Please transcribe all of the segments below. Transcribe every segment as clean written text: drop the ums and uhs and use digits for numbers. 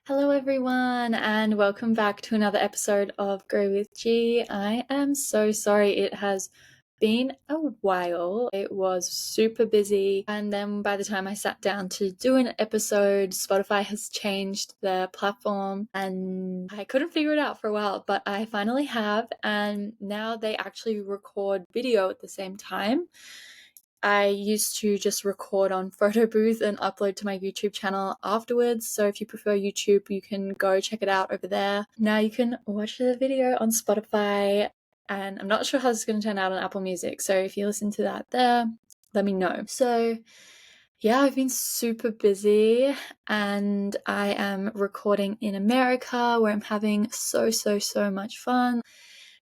Hello, everyone, and welcome back to another episode of Grow with G. I am so sorry it has been a while. It was super busy, and then by the time I sat down to do an episode, Spotify has changed their platform, and I couldn't figure it out for a while, but I finally have, and now they actually record video at the same time. I used to just record on photo booth and upload to my YouTube channel afterwards. So if you prefer YouTube, you can go check it out over there. Now you can watch the video on Spotify, and I'm not sure how this is going to turn out on Apple Music. So if you listen to that there, let me know. So yeah, I've been super busy and I am recording in America where I'm having so much fun.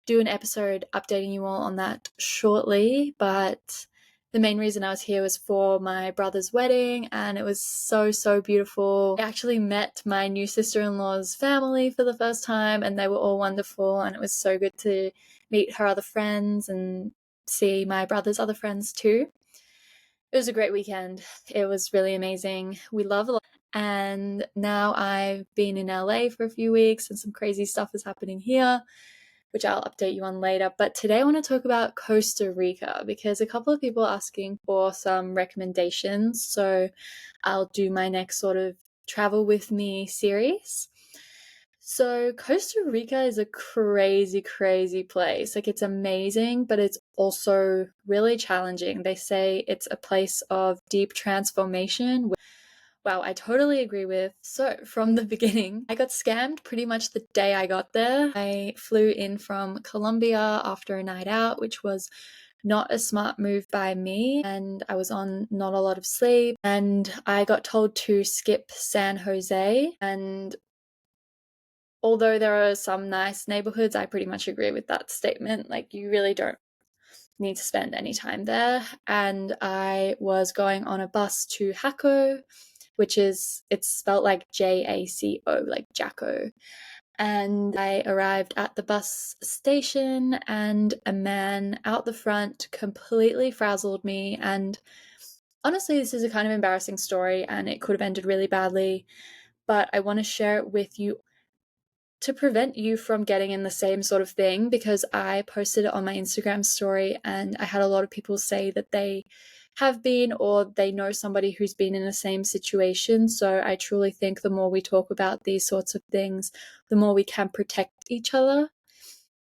Do an episode updating you all on that shortly, but the main reason I was here was for my brother's wedding, and it was so beautiful. I actually met my new sister-in-law's family for the first time, and they were all wonderful, and it was so good to meet her other friends and see my brother's other friends too. It was a great weekend. It was really amazing. We love a lot. And now I've been in LA for a few weeks, and some crazy stuff is happening here, which I'll update you on later. But today I want to talk about Costa Rica because a couple of people are asking for some recommendations. So I'll do my next sort of travel with me series. So Costa Rica is a crazy place. Like, it's amazing, but it's also really challenging. They say it's a place of deep transformation. Wow, I totally agree with. So, from the beginning, I got scammed pretty much the day I got there. I flew in from Colombia after a night out, which was not a smart move by me, and I was on not a lot of sleep, and I got told to skip San Jose. And although there are some nice neighborhoods, I pretty much agree with that statement. Like, you really don't need to spend any time there. And I was going on a bus to Jaco, which is, it's spelled like Jaco, like Jacko. And I arrived at the bus station, and a man out the front completely frazzled me. And honestly, this is a kind of embarrassing story, and it could have ended really badly, but I want to share it with you to prevent you from getting in the same sort of thing, because I posted it on my Instagram story and I had a lot of people say that they have been, or they know somebody who's been in the same situation. So I truly think the more we talk about these sorts of things, the more we can protect each other.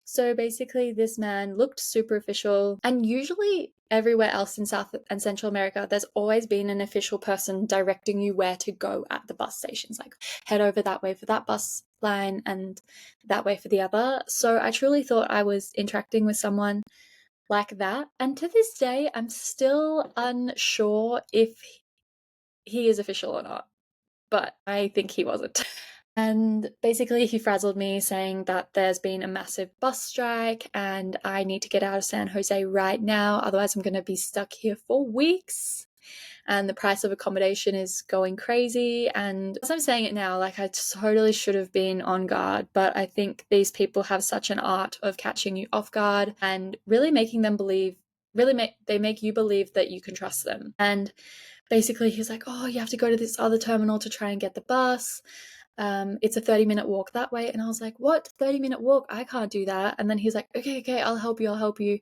So basically, this man looked super official, and usually everywhere else in South and Central America, there's always been an official person directing you where to go at the bus stations, like head over that way for that bus line and that way for the other. So I truly thought I was interacting with someone like that. And to this day, I'm still unsure if he is official or not, but I think he wasn't. And basically, he frazzled me saying that there's been a massive bus strike and I need to get out of San Jose right now, otherwise I'm going to be stuck here for weeks. And the price of accommodation is going crazy. And as I'm saying it now, like, I totally should have been on guard, but I think these people have such an art of catching you off guard and really making them believe, they make you believe that you can trust them. And basically, he's like, oh, you have to go to this other terminal to try and get the bus. It's a 30-minute walk that way. And I was like, what? 30-minute walk? I can't do that. And then he's like, okay, I'll help you.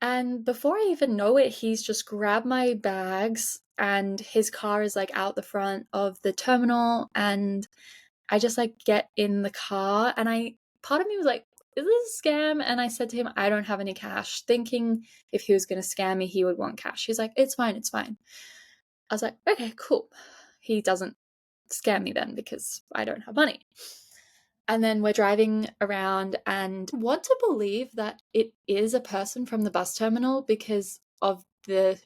And before I even know it, he's just grabbed my bags and his car is like out the front of the terminal. And I just like get in the car, and part of me was like, is this a scam? And I said to him, I don't have any cash, thinking if he was going to scam me, he would want cash. He's like, it's fine. I was like, okay, cool. He doesn't scam me then because I don't have money. And then we're driving around and want to believe that it is a person from the bus terminal because of the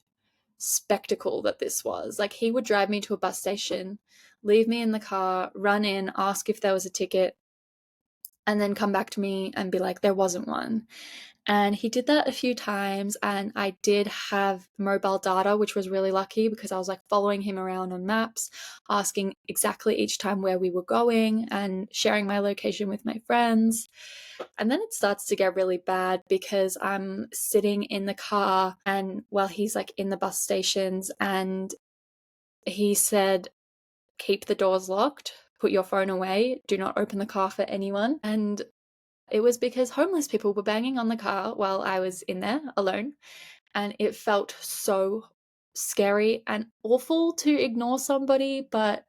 spectacle that this was. Like, he would drive me to a bus station, leave me in the car, run in, ask if there was a ticket, and then come back to me and be like, there wasn't one. And he did that a few times, and I did have mobile data, which was really lucky because I was like following him around on maps, asking exactly each time where we were going and sharing my location with my friends. And then it starts to get really bad because I'm sitting in the car and while he's like in the bus stations, and he said, keep the doors locked, put your phone away, do not open the car for anyone. And it was because homeless people were banging on the car while I was in there alone. And it felt so scary and awful to ignore somebody, but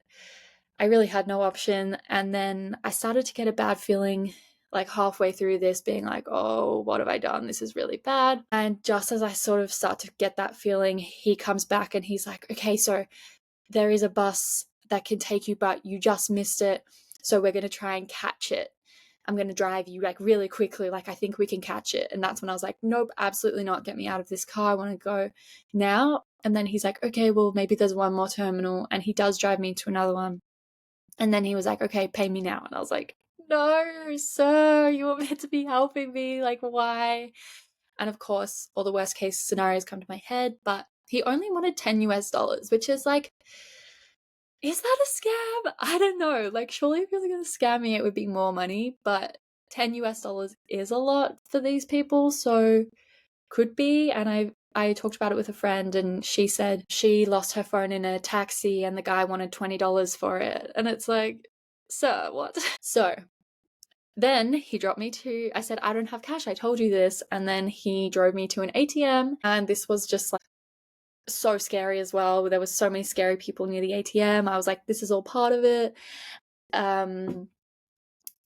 I really had no option. And then I started to get a bad feeling like halfway through this, being like, oh, what have I done? This is really bad. And just as I sort of start to get that feeling, he comes back and he's like, okay, so there is a bus that can take you, but you just missed it. So we're going to try and catch it. I'm going to drive you like really quickly. Like, I think we can catch it. And that's when I was like, nope, absolutely not. Get me out of this car. I want to go now. And then he's like, okay, well, maybe there's one more terminal. And he does drive me to another one. And then he was like, okay, pay me now. And I was like, no, sir, you were meant to be helping me. Like, why? And of course, all the worst case scenarios come to my head, but he only wanted 10 US dollars, which is like, is that a scam? I don't know. Like, surely if you're going to scam me, it would be more money, but 10 US dollars is a lot for these people. So could be. And I talked about it with a friend, and she said she lost her phone in a taxi and the guy wanted $20 for it. And it's like, sir, what? So then he dropped me to, I said, I don't have cash. I told you this. And then he drove me to an ATM. And this was just like so scary as well. There was so many scary people near the ATM. I was like, this is all part of it.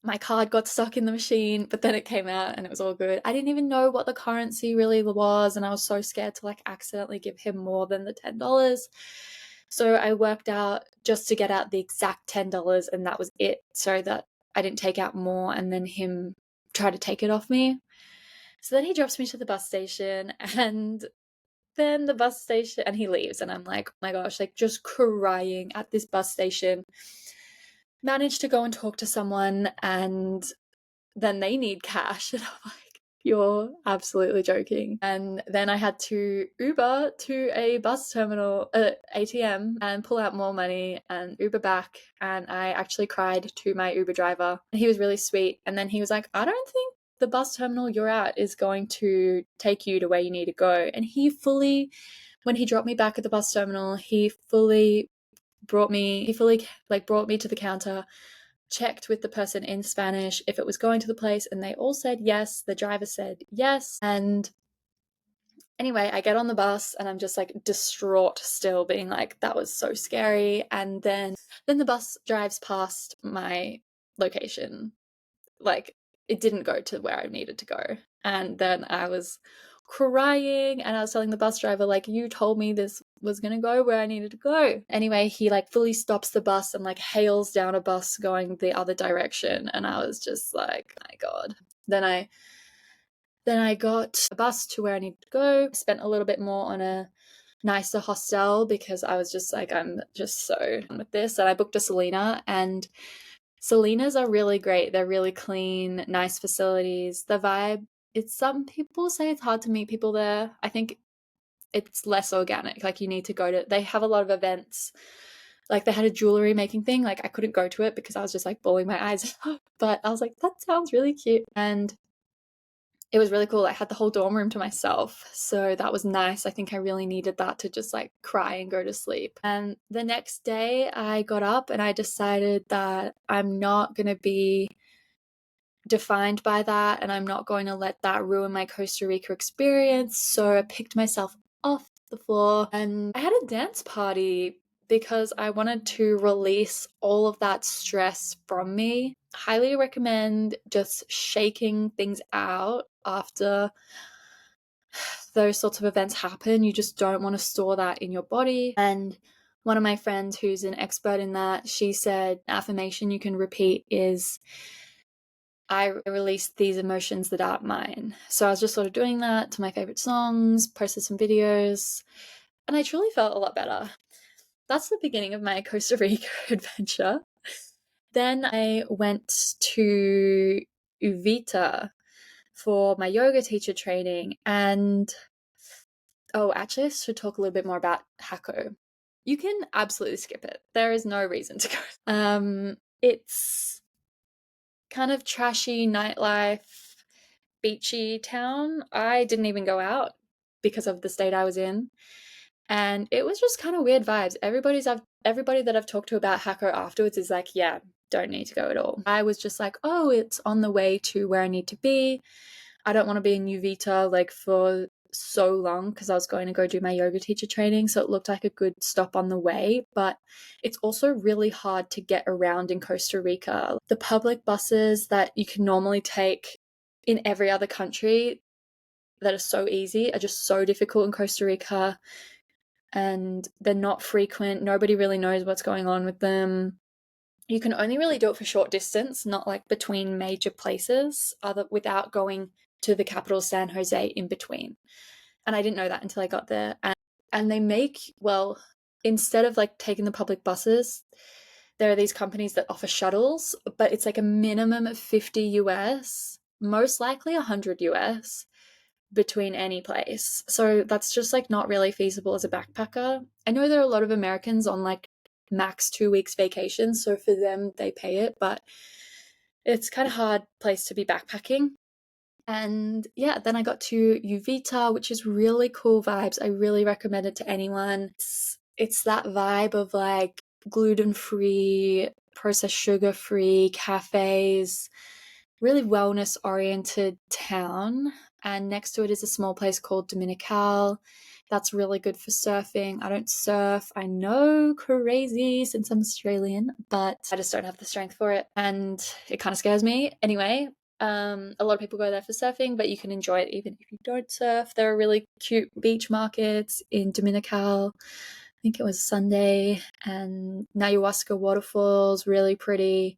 My card got stuck in the machine, but then it came out and it was all good. I didn't even know what the currency really was, and I was so scared to like accidentally give him more than the $10. So I worked out just to get out the exact $10, and that was it, so that I didn't take out more and then him try to take it off me. So then he drops me to the bus station, and then the bus station, and he leaves, and I'm like, oh my gosh, like just crying at this bus station. Managed to go and talk to someone, and then they need cash. And I'm like, you're absolutely joking. And then I had to Uber to a bus terminal, ATM, and pull out more money and Uber back. And I actually cried to my Uber driver. He was really sweet. And then he was like, I don't think the bus terminal you're at is going to take you to where you need to go. And when he dropped me back at the bus terminal, he fully brought me to the counter, checked with the person in Spanish if it was going to the place, and they all said yes. The driver said yes. And anyway, I get on the bus and I'm just like distraught still, being like, that was so scary. And then the bus drives past my location. Like, it didn't go to where I needed to go. And then I was crying and I was telling the bus driver, like, you told me this was gonna go where I needed to go. Anyway, he like fully stops the bus and like hails down a bus going the other direction, and I was just like, my god. Then I got a bus to where I needed to go. Spent a little bit more on a nicer hostel because I was just like, I'm just so done with this. And I booked a Selena, and Selenas are really great. They're really clean, nice facilities. The vibe, some people say it's hard to meet people there. I think it's less organic. Like, you need to they have a lot of events. Like, they had a jewelry making thing. Like, I couldn't go to it because I was just like bawling my eyes out. But I was like, that sounds really cute. And it was really cool. I had the whole dorm room to myself. So that was nice. I think I really needed that to just like cry and go to sleep. And the next day I got up and I decided that I'm not going to be defined by that, and I'm not going to let that ruin my Costa Rica experience. So I picked myself off the floor and I had a dance party because I wanted to release all of that stress from me. Highly recommend just shaking things out after those sorts of events happen. You just don't want to store that in your body. And one of my friends who's an expert in that, she said, affirmation you can repeat is, I release these emotions that aren't mine. So I was just sort of doing that to my favorite songs, posted some videos, and I truly felt a lot better. That's the beginning of my Costa Rica adventure. Then I went to Uvita for my yoga teacher training, and actually I should talk a little bit more about Hako. You can absolutely skip it. There is no reason to go. It's kind of trashy nightlife, beachy town. I didn't even go out because of the state I was in. And it was just kind of weird vibes. Everybody that I've talked to about Hakko afterwards is like, yeah, don't need to go at all. I was just like, oh, it's on the way to where I need to be. I don't want to be in Uvita like for so long because I was going to go do my yoga teacher training. So it looked like a good stop on the way. But it's also really hard to get around in Costa Rica. The public buses that you can normally take in every other country that are so easy are just so difficult in Costa Rica, and they're not frequent. Nobody really knows what's going on with them. You can only really do it for short distance, not like between major places, without going to the capital San Jose in between. And I didn't know that until I got there. And they make, well, instead of like taking the public buses, there are these companies that offer shuttles, but it's like a minimum of 50 US, most likely 100 US between any place. So that's just like not really feasible as a backpacker. I know there are a lot of Americans on like max 2 weeks vacation, so for them they pay it, but it's kind of hard place to be backpacking. And yeah, then I got to Uvita, which is really cool vibes. I really recommend it to anyone. It's that vibe of like gluten-free, processed sugar-free cafes, really wellness oriented town. And next to it is a small place called Dominical. That's really good for surfing. I don't surf. I know, crazy since I'm Australian, but I just don't have the strength for it. And it kind of scares me. Anyway, a lot of people go there for surfing, but you can enjoy it even if you don't surf. There are really cute beach markets in Dominical. I think it was Sunday, and Ayahuasca waterfalls, really pretty.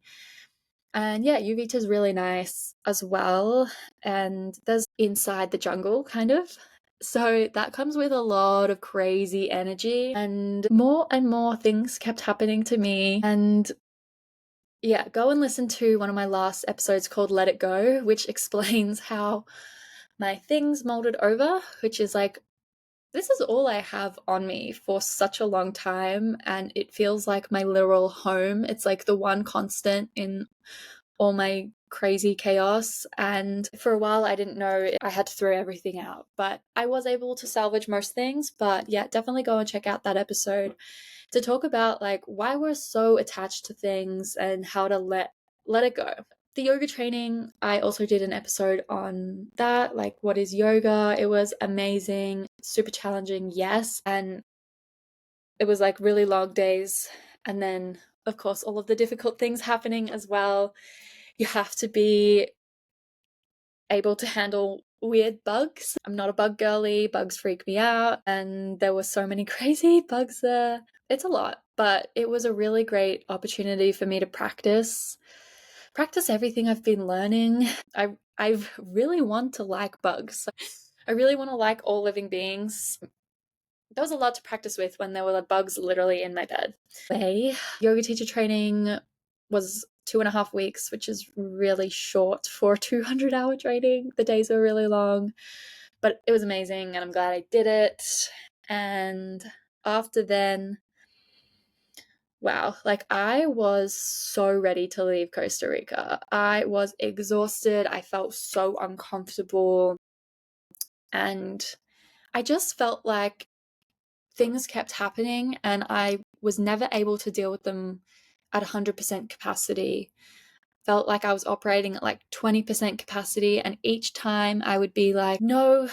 And yeah, Uvita is really nice as well. And there's inside the jungle, kind of. So that comes with a lot of crazy energy, and more things kept happening to me. And yeah, go and listen to one of my last episodes called Let It Go, which explains how my things molded over, which is like, this is all I have on me for such a long time, and it feels like my literal home. It's like the one constant in all my crazy chaos. And for a while, I didn't know I had to throw everything out, but I was able to salvage most things. But yeah, definitely go and check out that episode to talk about like why we're so attached to things and how to let it go. The yoga training, I also did an episode on that, like what is yoga. It was amazing, super challenging, yes, and it was like really long days, and then of course all of the difficult things happening as well. You have to be able to handle weird bugs. I'm not a bug girly, bugs freak me out, and there were so many crazy bugs there. It's a lot, but it was a really great opportunity for me to practice everything I've been learning. I really want to like bugs. I really want to like all living beings. There was a lot to practice with when there were bugs literally in my bed. Yoga teacher training was 2.5 weeks, which is really short for a 200-hour training. The days were really long, but it was amazing, and I'm glad I did it. And after then, wow, like I was so ready to leave Costa Rica. I was exhausted. I felt so uncomfortable, and I just felt like things kept happening and I was never able to deal with them at 100% capacity. Felt like I was operating at like 20% capacity, and each time I would be like, no,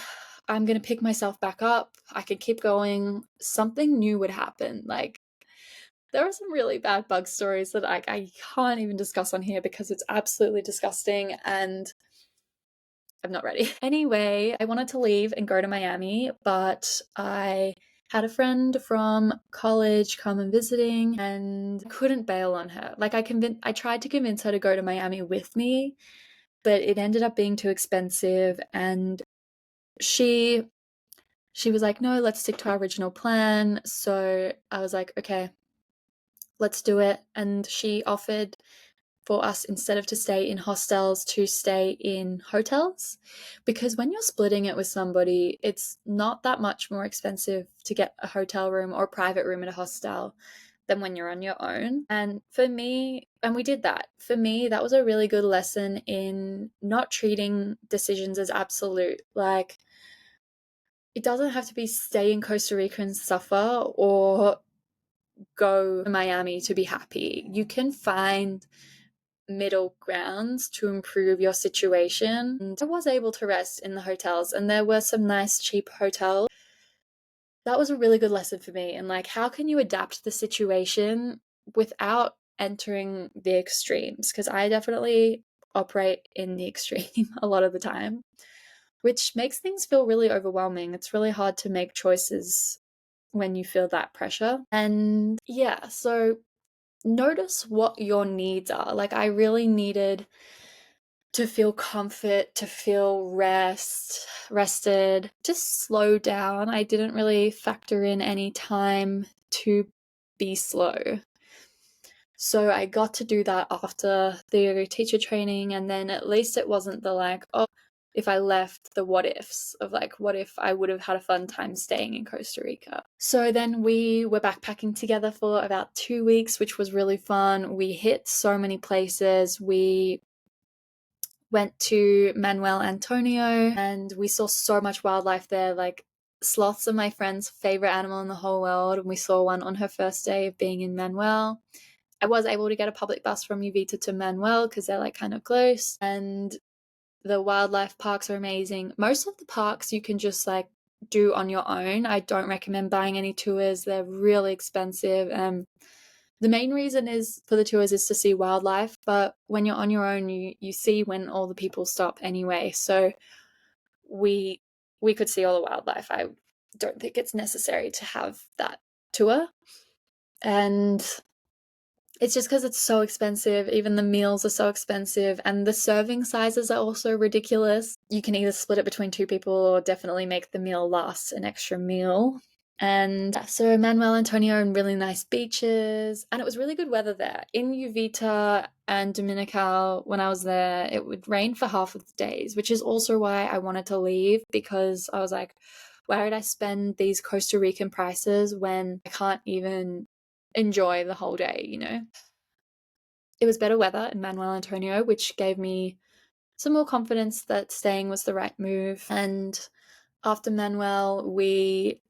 I'm going to pick myself back up. I can keep going. Something new would happen. Like, there are some really bad bug stories that I can't even discuss on here because it's absolutely disgusting and I'm not ready. Anyway, I wanted to leave and go to Miami, but I had a friend from college come and visiting and couldn't bail on her. Like I tried to convince her to go to Miami with me, but it ended up being too expensive, and she was like, "No, let's stick to our original plan." So I was like, "Okay, let's do it." And she offered for us, instead of to stay in hostels, to stay in hotels, because when you're splitting it with somebody, it's not that much more expensive to get a hotel room or a private room at a hostel than when you're on your own. And for me, and we did that, for me that was a really good lesson in not treating decisions as absolute. Like, it doesn't have to be stay in Costa Rica and suffer or go to Miami to be happy. You can find middle grounds to improve your situation. And I was able to rest in the hotels, and there were some nice cheap hotels. That was a really good lesson for me. And like, how can you adapt the situation without entering the extremes? Because I definitely operate in the extreme a lot of the time, which makes things feel really overwhelming. It's really hard to make choices when you feel that pressure. And yeah, so notice what your needs are. Like, I really needed to feel comfort, to feel rested, just slow down. I didn't really factor in any time to be slow. So I got to do that after the teacher training, and then at least it wasn't the like, oh, if I left, the what ifs of like, what if I would have had a fun time staying in Costa Rica? So then we were backpacking together for about 2 weeks, which was really fun. We hit so many places. We went to Manuel Antonio and we saw so much wildlife there. Like, sloths are my friend's favorite animal in the whole world, and we saw one on her first day of being in Manuel. I was able to get a public bus from Uvita to Manuel because they're like kind of close, and the wildlife parks are amazing. Most of the parks you can just like do on your own. I don't recommend buying any tours. They're really expensive. The main reason is for the tours is to see wildlife, but when you're on your own, you see when all the people stop anyway. So we could see all the wildlife. I don't think it's necessary to have that tour. And it's just because it's so expensive. Even the meals are so expensive, and the serving sizes are also ridiculous. You can either split it between two people or definitely make the meal last an extra meal. And so Manuel Antonio and really nice beaches, and it was really good weather there. In Uvita and Dominical, when I was there, it would rain for half of the days, which is also why I wanted to leave, because I was like, why would I spend these Costa Rican prices when I can't even enjoy the whole day, you know? It was better weather in Manuel Antonio, which gave me some more confidence that staying was the right move. And after Manuel, we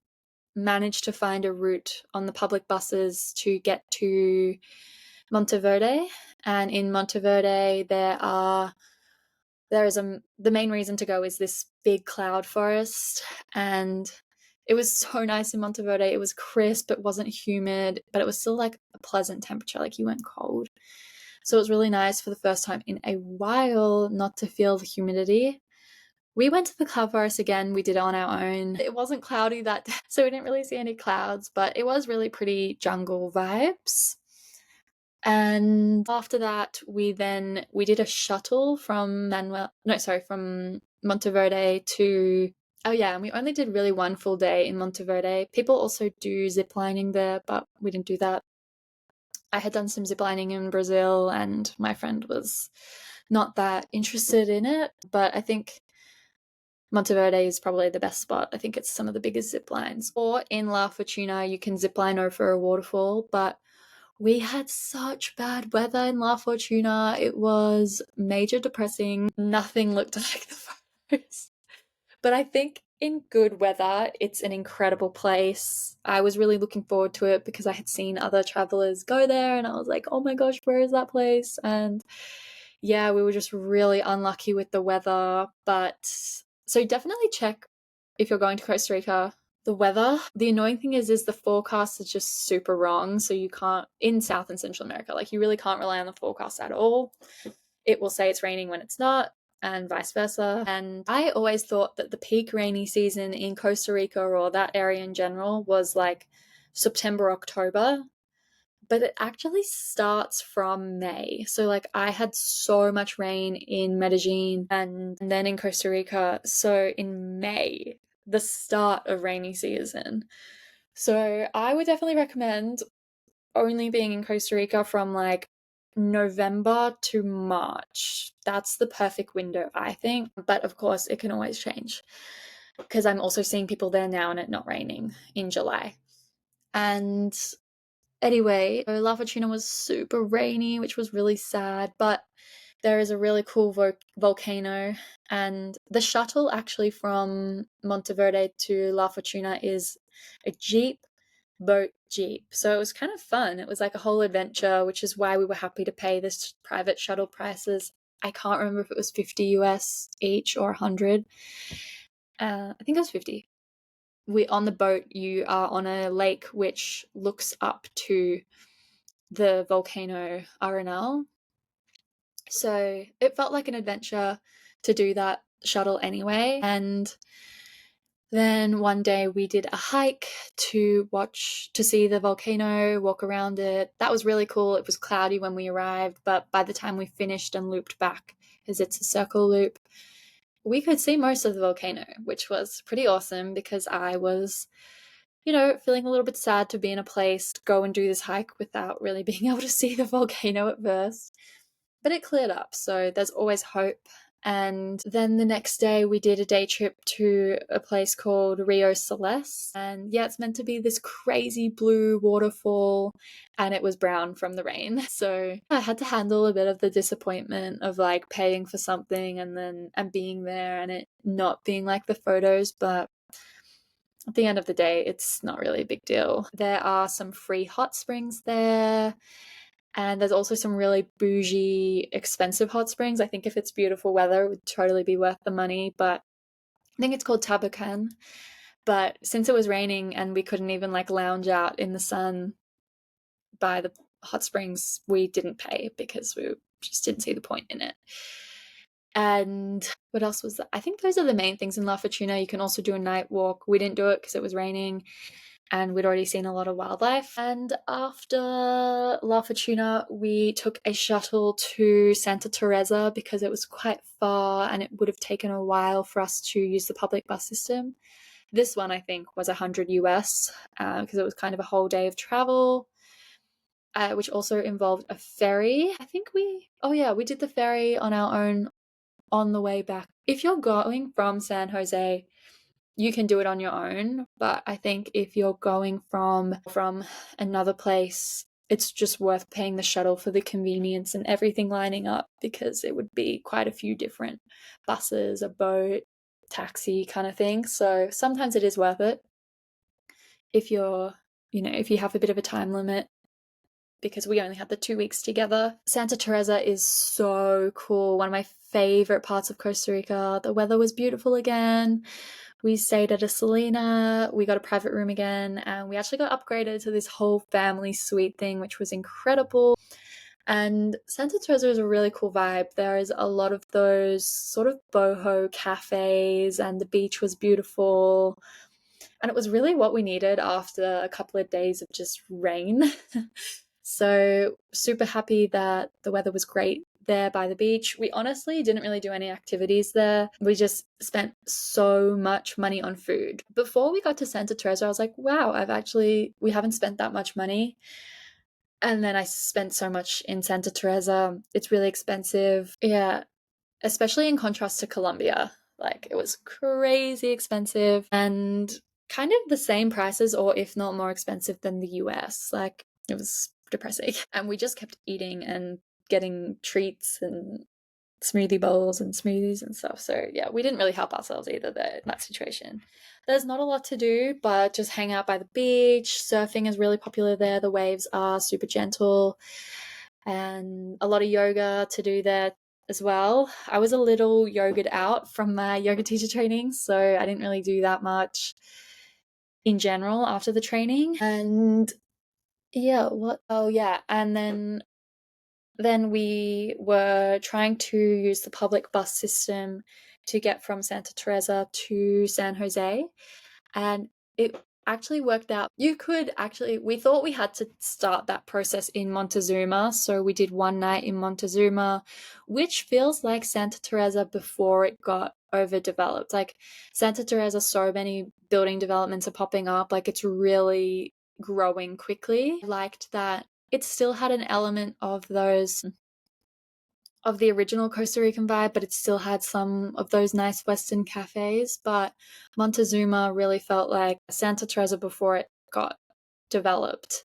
managed to find a route on the public buses to get to Monteverde. And in Monteverde, the main reason to go is this big cloud forest, and it was so nice in Monteverde. It was crisp, it wasn't humid, but it was still like a pleasant temperature, like you weren't cold. So it was really nice for the first time in a while not to feel the humidity. We went to the cloud forest again. We did it on our own. It wasn't cloudy that day, so we didn't really see any clouds, but it was really pretty jungle vibes. And after that, we did a shuttle from Monteverde to, oh yeah, and we only did really one full day in Monteverde. People also do zip lining there, but we didn't do that. I had done some ziplining in Brazil, and my friend was not that interested in it, but I think Monteverde is probably the best spot. I think it's some of the biggest zip lines. Or in La Fortuna, you can zip line over a waterfall, but we had such bad weather in La Fortuna. It was major depressing. Nothing looked like the photos. But I think in good weather, it's an incredible place. I was really looking forward to it because I had seen other travelers go there, and I was like, oh my gosh, where is that place? And yeah, we were just really unlucky with the weather. But so definitely check if you're going to Costa Rica. The weather, the annoying thing is the forecast is just super wrong. So you can't, in South and Central America, like you really can't rely on the forecast at all. It will say it's raining when it's not, and vice versa. And I always thought that the peak rainy season in Costa Rica, or that area in general, was like September, October, but it actually starts from May. So like I had so much rain in Medellin and then in Costa Rica. So in May, the start of rainy season. So I would definitely recommend only being in Costa Rica from like November to March. That's the perfect window, I think. But of course, it can always change because I'm also seeing people there now and it not raining in July. And anyway, La Fortuna was super rainy, which was really sad, but there is a really cool volcano, and the shuttle actually from Monteverde to La Fortuna is a boat jeep. So it was kind of fun. It was like a whole adventure, which is why we were happy to pay this private shuttle prices. I can't remember if it was 50 US each or 100. I think it was 50. On the boat, you are on a lake which looks up to the volcano Arenal. So it felt like an adventure to do that shuttle anyway. And then one day we did a hike to see the volcano, walk around it. That was really cool. It was cloudy when we arrived, but by the time we finished and looped back, because it's a circle loop, we could see most of the volcano, which was pretty awesome because I was, feeling a little bit sad to be in a place to go and do this hike without really being able to see the volcano at first. But it cleared up, so there's always hope. And then the next day we did a day trip to a place called Rio Celeste. And yeah, it's meant to be this crazy blue waterfall, and it was brown from the rain. So I had to handle a bit of the disappointment of like paying for something and being there and it not being like the photos, but at the end of the day, it's not really a big deal. There are some free hot springs there. And there's also some really bougie, expensive hot springs. I think if it's beautiful weather, it would totally be worth the money. But I think it's called Tabacan. But since it was raining and we couldn't even like lounge out in the sun by the hot springs, we didn't pay because we just didn't see the point in it. And what else was that? I think those are the main things in La Fortuna. You can also do a night walk. We didn't do it because it was raining and we'd already seen a lot of wildlife. And after La Fortuna, we took a shuttle to Santa Teresa because it was quite far and it would have taken a while for us to use the public bus system. This one, I think, was 100 US because it was kind of a whole day of travel, which also involved a ferry. I think we did the ferry on our own on the way back. If you're going from San Jose, you can do it on your own, but I think if you're going from another place, it's just worth paying the shuttle for the convenience and everything lining up because it would be quite a few different buses, a boat, taxi kind of thing. So sometimes it is worth it if if you have a bit of a time limit, because we only had the 2 weeks together. Santa Teresa is so cool. One of my favorite parts of Costa Rica. The weather was beautiful again. We stayed at a Selena, we got a private room again, and we actually got upgraded to this whole family suite thing, which was incredible. And Santa Teresa is a really cool vibe. There is a lot of those sort of boho cafes, and the beach was beautiful. And it was really what we needed after a couple of days of just rain. So super happy that the weather was great there by the beach. We honestly didn't really do any activities there. We just spent so much money on food. Before we got to Santa Teresa, I was like, wow, we haven't spent that much money. And then I spent so much in Santa Teresa. It's really expensive. Yeah, especially in contrast to Colombia. Like, it was crazy expensive and kind of the same prices, or if not more expensive than the US. Like, it was depressing. And we just kept eating and getting treats and smoothie bowls and smoothies and stuff. So yeah, we didn't really help ourselves either there in that situation. There's not a lot to do, but just hang out by the beach. Surfing is really popular there. The waves are super gentle and a lot of yoga to do there as well. I was a little yogaed out from my yoga teacher training, so I didn't really do that much in general after the training. And yeah, and then we were trying to use the public bus system to get from Santa Teresa to San Jose, and it actually worked out. We thought we had to start that process in Montezuma, so we did one night in Montezuma, which feels like Santa Teresa before it got overdeveloped. Like, Santa Teresa, so many building developments are popping up, like it's really growing quickly. I liked that it still had an element of the original Costa Rican vibe, but it still had some of those nice Western cafes. But Montezuma really felt like Santa Teresa before it got developed.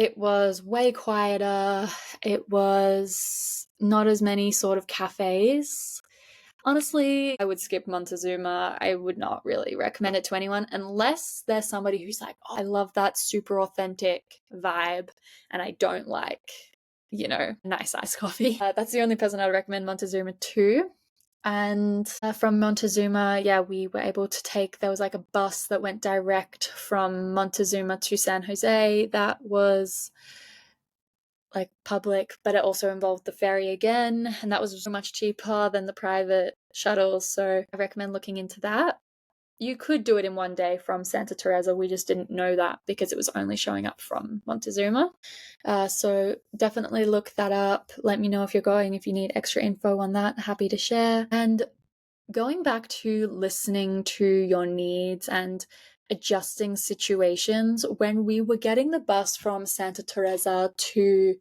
It was way quieter. It was not as many sort of cafes. Honestly, I would skip Montezuma. I would not really recommend it to anyone unless there's somebody who's like, oh, I love that super authentic vibe and I don't like, nice iced coffee. That's the only person I would recommend Montezuma to. And from Montezuma, yeah, we were able to there was like a bus that went direct from Montezuma to San Jose. That was like public, but it also involved the ferry again, and that was so much cheaper than the private shuttles. So I recommend looking into that. You could do it in one day from Santa Teresa. We just didn't know that because it was only showing up from Montezuma. So definitely look that up. Let me know if you're going, if you need extra info on that. Happy to share. And going back to listening to your needs and adjusting situations, when we were getting the bus from Santa Teresa to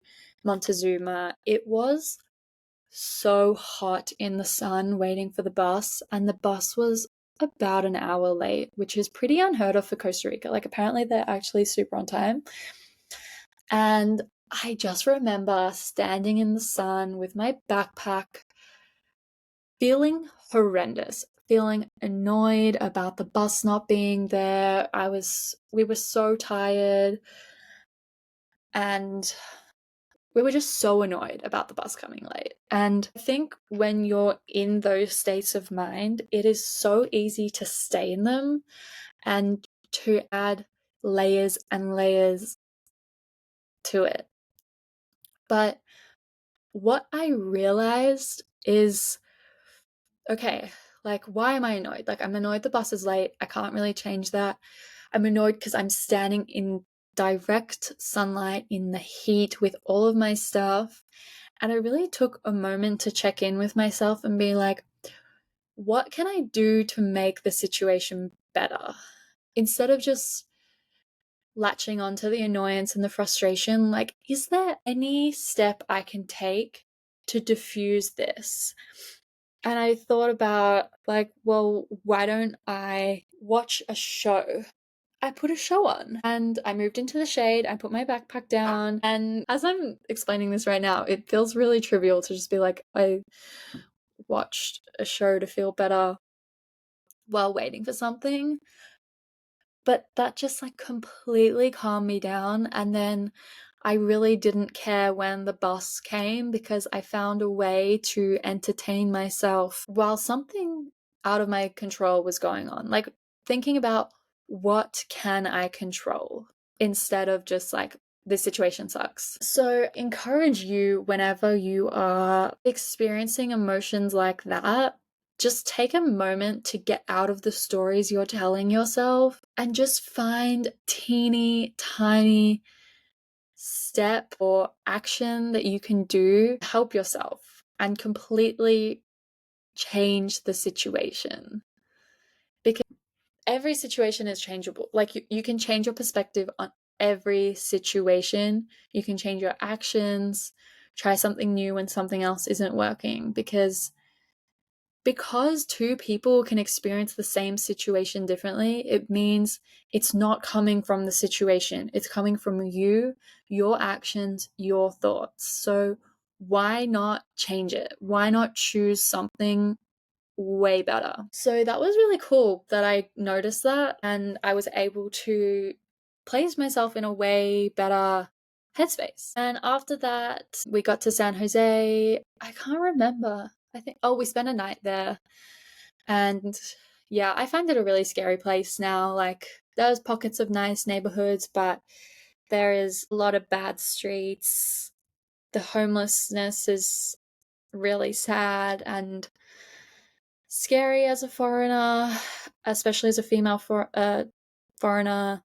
Montezuma, it was so hot in the sun waiting for the bus, and the bus was about an hour late, which is pretty unheard of for Costa Rica. Like, apparently they're actually super on time. And I just remember standing in the sun with my backpack, feeling horrendous, feeling annoyed about the bus not being there. We were so tired, and we were just so annoyed about the bus coming late. And I think when you're in those states of mind, it is so easy to stay in them and to add layers and layers to it. But what I realized is, okay, like, why am I annoyed? Like, I'm annoyed the bus is late. I can't really change that. I'm annoyed because I'm standing in direct sunlight in the heat with all of my stuff. And I really took a moment to check in with myself and be like, what can I do to make the situation better? Instead of just latching onto the annoyance and the frustration, like, is there any step I can take to diffuse this? And I thought about, like, well, why don't I watch a show? I put a show on and I moved into the shade. I put my backpack down. And as I'm explaining this right now, it feels really trivial to just be like, I watched a show to feel better while waiting for something. But that just like completely calmed me down. And then I really didn't care when the bus came because I found a way to entertain myself while something out of my control was going on. Like, thinking about, what can I control, instead of just like, this situation sucks. So encourage you, whenever you are experiencing emotions like that, just take a moment to get out of the stories you're telling yourself and just find teeny tiny step or action that you can do to help yourself and completely change the situation. Because every situation is changeable. Like, you can change your perspective on every situation. You can change your actions, try something new when something else isn't working, because two people can experience the same situation differently, it means it's not coming from the situation. It's coming from you, your actions, your thoughts. So why not change it? Why not choose something way better? So that was really cool that I noticed that, and I was able to place myself in a way better headspace. And after that, we got to San Jose. I can't remember. We spent a night there. And yeah, I find it a really scary place now. Like, there's pockets of nice neighborhoods, but there is a lot of bad streets. The homelessness is really sad and scary as a foreigner, especially as a female foreigner.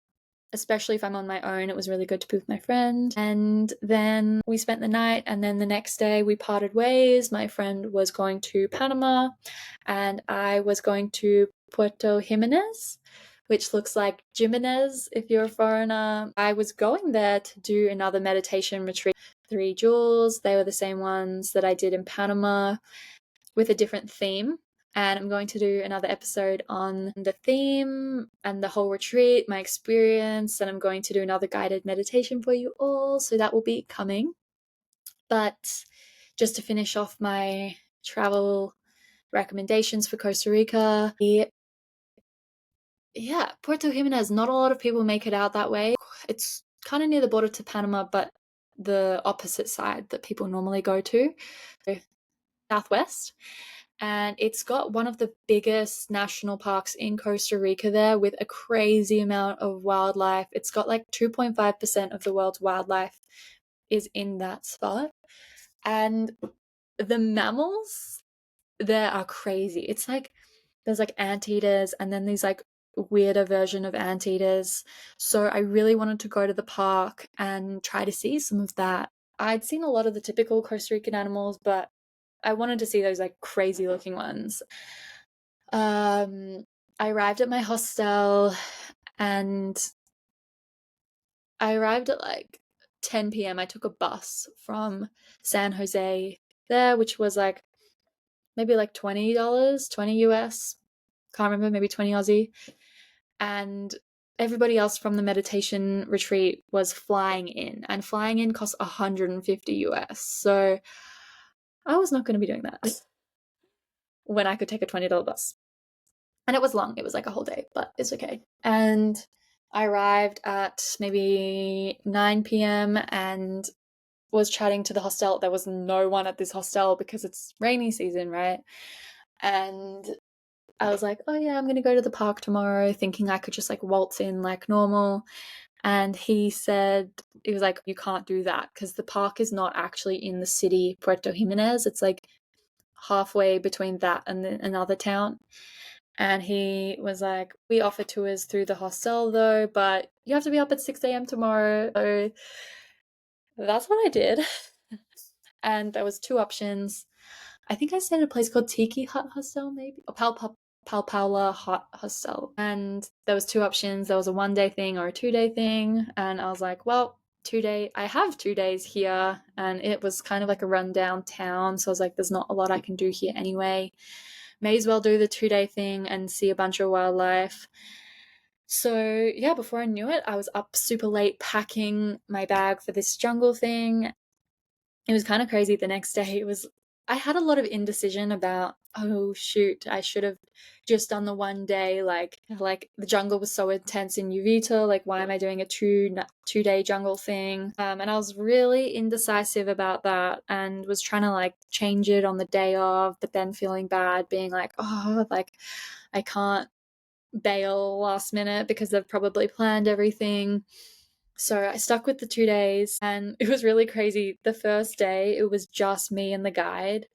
Especially if I'm on my own. It was really good to be with my friend. And then we spent the night, and then the next day we parted ways. My friend was going to Panama and I was going to Puerto Jimenez, which looks like Jimenez if you're a foreigner. I was going there to do another meditation retreat. 3 jewels, they were the same ones that I did in Panama with a different theme. and I'm going to do another episode on the theme and the whole retreat, my experience, and I'm going to do another guided meditation for you all, so that will be coming. But just to finish off my travel recommendations for Costa Rica, yeah, Puerto Jimenez, not a lot of people make it out that way. It's kind of near the border to Panama, but the opposite side that people normally go to, southwest. And it's got one of the biggest national parks in Costa Rica there, with a crazy amount of wildlife. It's got like 2.5% of the world's wildlife is in that spot. And the mammals there are crazy. It's like there's like anteaters and then these like weirder version of anteaters. So I really wanted to go to the park and try to see some of that. I'd seen a lot of the typical Costa Rican animals, but I wanted to see those like crazy looking ones. I arrived at my hostel and I arrived at like 10 p.m. I took a bus from San Jose there, which was like maybe like $20, 20 US. Can't remember, maybe 20 Aussie. And everybody else from the meditation retreat was flying in, and flying in costs 150 US. So I was not going to be doing that when I could take a $20 bus. And it was long, it was like a whole day, but it's okay. And I arrived at maybe 9 p.m. and was chatting to the hostel. There was no one at this hostel because it's rainy season, right? And I was like, oh yeah, I'm going to go to the park tomorrow, thinking I could just like waltz in like normal. And he was like, you can't do that because the park is not actually in the city, Puerto Jimenez. It's like halfway between that and another town. And he was like, we offer tours through the hostel though, but you have to be up at 6 a.m. tomorrow. So that's what I did. And there was two options. I think I stayed at a place called Tiki Hut Hostel, maybe, or Palpaula Hot Hostel. And there was two options. There was a 1 day thing or a 2 day thing. And I was like, well, 2 day, I have 2 days here. And it was kind of like a rundown town. So I was like, there's not a lot I can do here anyway. May as well do the 2 day thing and see a bunch of wildlife. So yeah, before I knew it, I was up super late packing my bag for this jungle thing. It was kind of crazy. The next day I had a lot of indecision about, oh shoot, I should have just done the 1 day. Like the jungle was so intense in Uvita, like why am I doing a 2 day jungle thing? And I was really indecisive about that and was trying to like change it on the day of, but then feeling bad, being like, oh, like I can't bail last minute because they've probably planned everything. So I stuck with the 2 days and it was really crazy. The first day, it was just me and the guide,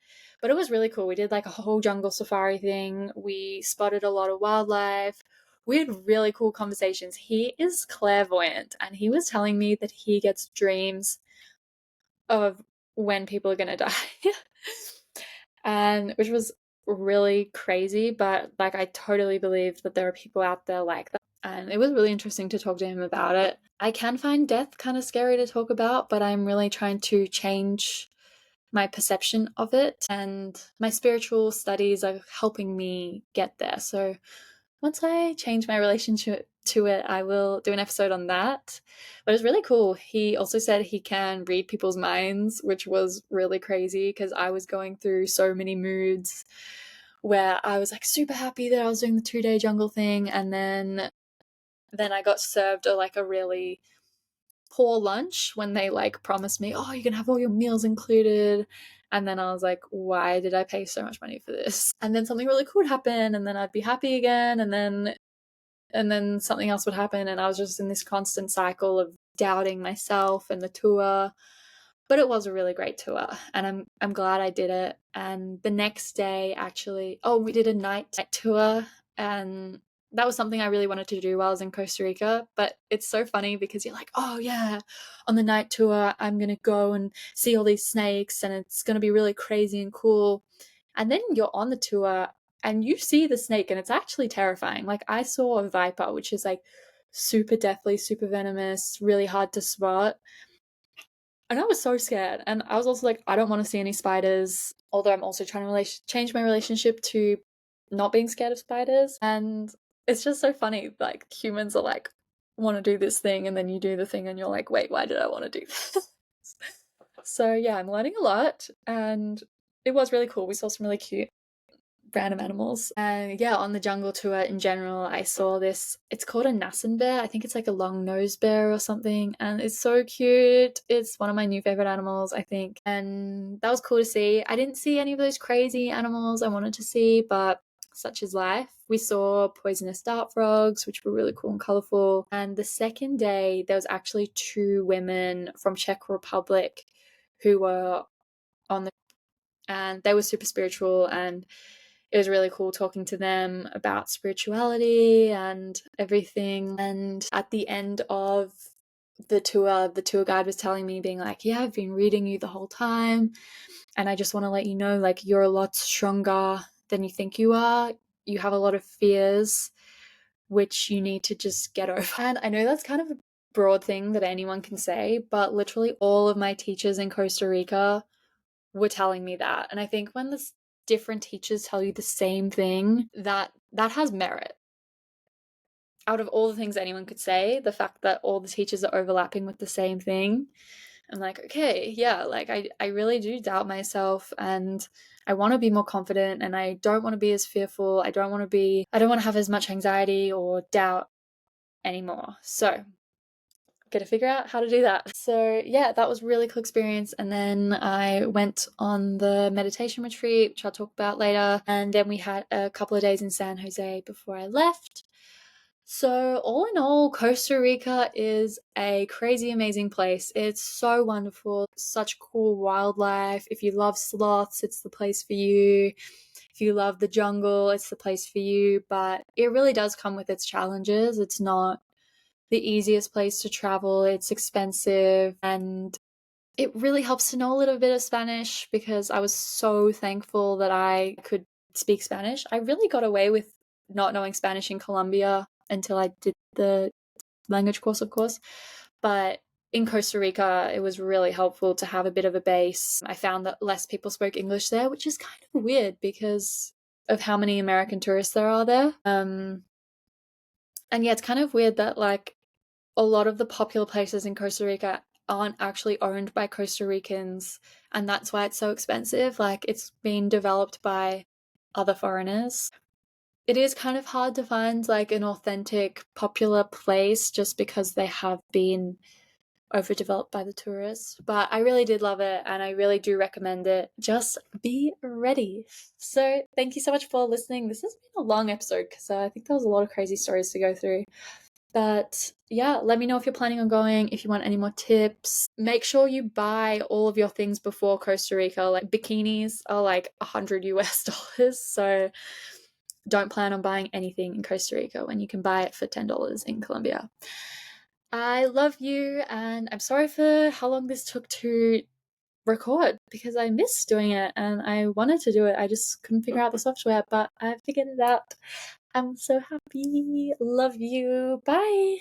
but it was really cool. We did like a whole jungle safari thing. We spotted a lot of wildlife. We had really cool conversations. He is clairvoyant and he was telling me that he gets dreams of when people are going to die. And which was really crazy, but like I totally believe that there are people out there like that. And it was really interesting to talk to him about it. I can find death kind of scary to talk about, but I'm really trying to change my perception of it, and my spiritual studies are helping me get there. So once I change my relationship to it, I will do an episode on that. But it's really cool. He also said he can read people's minds, which was really crazy because I was going through so many moods where I was like super happy that I was doing the 2 day jungle thing, and then I got served a really poor lunch when they like promised me, oh, you can have all your meals included. And then I was like, why did I pay so much money for this? And then something really cool would happen, and then I'd be happy again, and then something else would happen, and I was just in this constant cycle of doubting myself and the tour. But it was a really great tour, and I'm glad I did it. And the next day, actually, we did a night tour, and that was something I really wanted to do while I was in Costa Rica. But it's so funny because you're like, oh yeah, on the night tour, I'm going to go and see all these snakes and it's going to be really crazy and cool. And then you're on the tour and you see the snake and it's actually terrifying. Like I saw a viper, which is like super deathly, super venomous, really hard to spot. And I was so scared. And I was also like, I don't want to see any spiders. Although I'm also trying to change my relationship to not being scared of spiders. And it's just so funny. Like humans are like, want to do this thing, and then you do the thing and you're like, wait, why did I want to do this? So yeah, I'm learning a lot, and it was really cool. We saw some really cute random animals. And yeah, on the jungle tour in general, I saw this. It's called a Nassan bear. I think it's like a long-nosed bear or something. And it's so cute. It's one of my new favorite animals, I think. And that was cool to see. I didn't see any of those crazy animals I wanted to see, but such is life. We saw poisonous dart frogs, which were really cool and colorful. And the second day, there was actually two women from Czech Republic who were on the, and they were super spiritual, and it was really cool talking to them about spirituality and everything. And at the end of the tour guide was telling me, being like, yeah, I've been reading you the whole time, and I just want to let you know, like, you're a lot stronger than you think you are. You have a lot of fears which you need to just get over. And I know that's kind of a broad thing that anyone can say, but literally all of my teachers in Costa Rica were telling me that. And I think when the different teachers tell you the same thing, that has merit. Out of all the things anyone could say, the fact that all the teachers are overlapping with the same thing, I'm like, okay, yeah, like I really do doubt myself, and I want to be more confident, and I don't want to be as fearful. I don't want to have as much anxiety or doubt anymore. So gotta figure out how to do that. So yeah, that was a really cool experience. And then I went on the meditation retreat, which I'll talk about later. And then we had a couple of days in San Jose before I left. So all in all, Costa Rica is a crazy amazing place. It's so wonderful, such cool wildlife. If you love sloths, it's the place for you. If you love the jungle, it's the place for you. But it really does come with its challenges. It's not the easiest place to travel. It's expensive, and it really helps to know a little bit of Spanish, because I was so thankful that I could speak Spanish. I really got away with not knowing Spanish in Colombia until I did the language course, of course. But in Costa Rica, it was really helpful to have a bit of a base. I found that less people spoke English there, which is kind of weird because of how many American tourists there are there. And yeah, it's kind of weird that like a lot of the popular places in Costa Rica aren't actually owned by Costa Ricans, and that's why it's so expensive. Like, it's been developed by other foreigners. It is kind of hard to find like an authentic popular place just because they have been overdeveloped by the tourists. But I really did love it, and I really do recommend it. Just be ready. So thank you so much for listening. This has been a long episode because I think there was a lot of crazy stories to go through. But yeah, let me know if you're planning on going, if you want any more tips. Make sure you buy all of your things before Costa Rica. Like, bikinis are like $100. So don't plan on buying anything in Costa Rica when you can buy it for $10 in Colombia. I love you, and I'm sorry for how long this took to record, because I missed doing it and I wanted to do it. I just couldn't figure out the software, but I figured it out. I'm so happy. Love you. Bye.